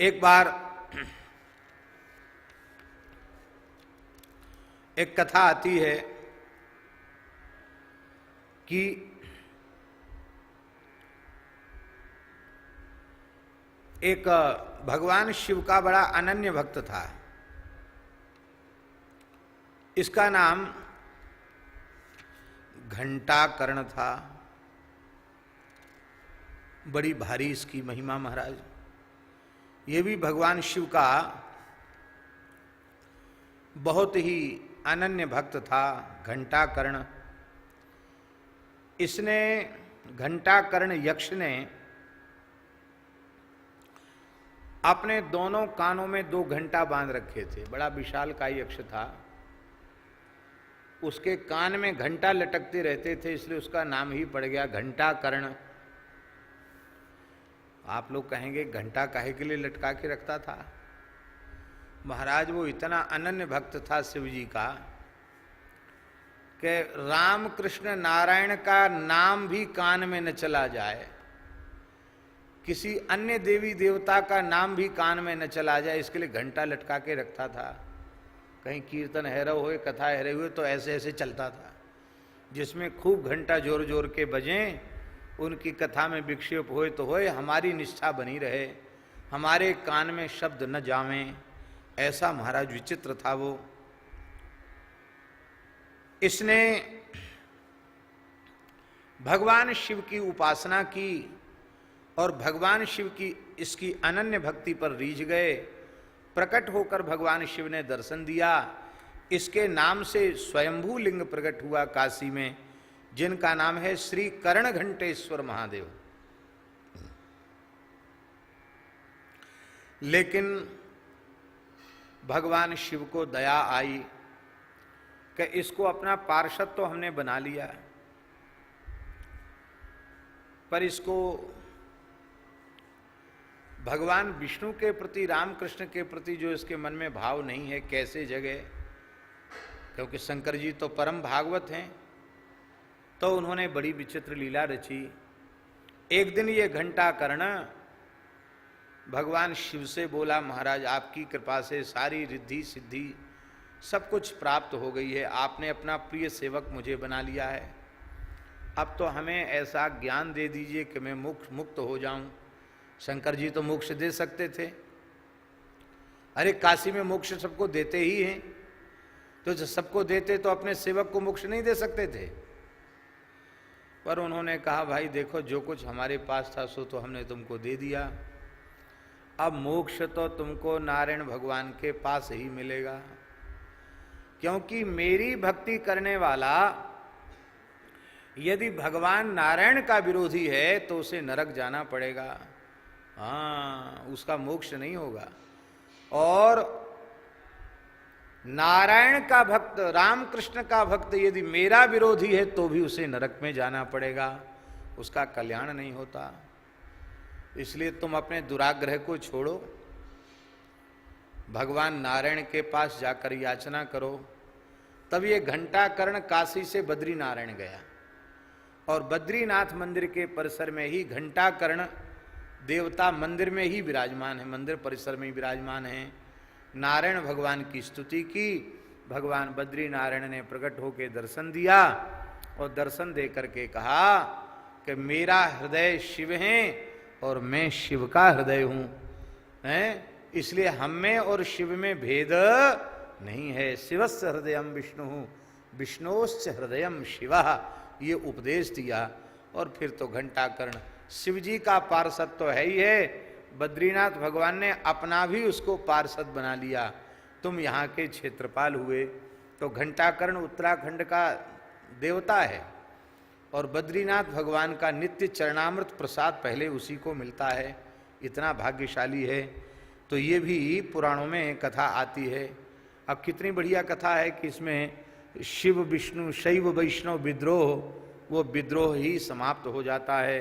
एक बार एक कथा आती है कि एक भगवान शिव का बड़ा अनन्य भक्त था। इसका नाम घंटाकर्ण था। बड़ी भारी इसकी महिमा महाराज। ये भी भगवान शिव का बहुत ही अनन्य भक्त था घंटाकर्ण। इसने घंटाकर्ण यक्ष ने अपने दोनों कानों में 2 घंटा बांध रखे थे। बड़ा विशालकाय यक्ष था। उसके कान में घंटा लटकते रहते थे, इसलिए उसका नाम ही पड़ गया घंटाकर्ण। आप लोग कहेंगे घंटा काहे के लिए लटका के रखता था? महाराज वो इतना अनन्य भक्त था शिव जी का कि राम कृष्ण नारायण का नाम भी कान में न चला जाए, किसी अन्य देवी देवता का नाम भी कान में न चला जाए, इसके लिए घंटा लटका के रखता था। कहीं कीर्तन हैरव हुए, कथा हैरव हुए तो ऐसे ऐसे चलता था, जिसमें खूब घंटा जोर जोर के बजें, उनकी कथा में विक्षेप होए तो होए, हमारी निष्ठा बनी रहे, हमारे कान में शब्द न जावें। ऐसा महाराज विचित्र था वो। इसने भगवान शिव की उपासना की और भगवान शिव की इसकी अनन्य भक्ति पर रीझ गए। प्रकट होकर भगवान शिव ने दर्शन दिया। इसके नाम से स्वयंभू लिंग प्रकट हुआ काशी में, जिनका नाम है श्री कर्ण घंटेश्वर महादेव। लेकिन भगवान शिव को दया आई कि इसको अपना पार्षद तो हमने बना लिया, पर इसको भगवान विष्णु के प्रति, रामकृष्ण के प्रति जो इसके मन में भाव नहीं है, कैसे जगे? क्योंकि शंकर जी तो परम भागवत हैं। तो उन्होंने बड़ी विचित्र लीला रची। एक दिन ये घंटाकर्ण भगवान शिव से बोला, महाराज आपकी कृपा से सारी रिद्धि सिद्धि सब कुछ प्राप्त हो गई है, आपने अपना प्रिय सेवक मुझे बना लिया है। अब तो हमें ऐसा ज्ञान दे दीजिए कि मैं मुक्त हो जाऊं। शंकर जी तो मोक्ष दे सकते थे। अरे काशी में मोक्ष सबको देते ही हैं, तो जब सबको देते तो अपने सेवक को मोक्ष नहीं दे सकते थे? पर उन्होंने कहा, भाई देखो जो कुछ हमारे पास था सो तो हमने तुमको दे दिया। अब मोक्ष तो तुमको नारायण भगवान के पास ही मिलेगा, क्योंकि मेरी भक्ति करने वाला यदि भगवान नारायण का विरोधी है तो उसे नरक जाना पड़ेगा। हाँ, उसका मोक्ष नहीं होगा। और नारायण का भक्त, रामकृष्ण का भक्त यदि मेरा विरोधी है तो भी उसे नरक में जाना पड़ेगा, उसका कल्याण नहीं होता। इसलिए तुम अपने दुराग्रह को छोड़ो, भगवान नारायण के पास जाकर याचना करो। तब ये घंटाकर्ण काशी से बद्री नारायण गया और बद्रीनाथ मंदिर के परिसर में ही घंटाकर्ण देवता मंदिर में ही विराजमान है, मंदिर परिसर में ही विराजमान है। नारायण भगवान की स्तुति की। भगवान बद्री नारायण ने प्रकट होकर दर्शन दिया और दर्शन दे करके कहा कि मेरा हृदय शिव है और मैं शिव का हृदय हूं, हैं? इसलिए हम में और शिव में भेद नहीं है। शिवस्य हृदयम विष्णु, विष्णोश्च हृदयम शिवा, ये उपदेश दिया। और फिर तो घंटाकर्ण शिव जी का पार्षद तो है ही है, बद्रीनाथ भगवान ने अपना भी उसको पार्षद बना लिया। तुम यहाँ के क्षेत्रपाल हुए। तो घंटाकर्ण उत्तराखंड का देवता है और बद्रीनाथ भगवान का नित्य चरणामृत प्रसाद पहले उसी को मिलता है। इतना भाग्यशाली है। तो ये भी पुराणों में कथा आती है। अब कितनी बढ़िया कथा है कि इसमें शिव विष्णु शैव वैष्णव विद्रोह, वो विद्रोह ही समाप्त हो जाता है।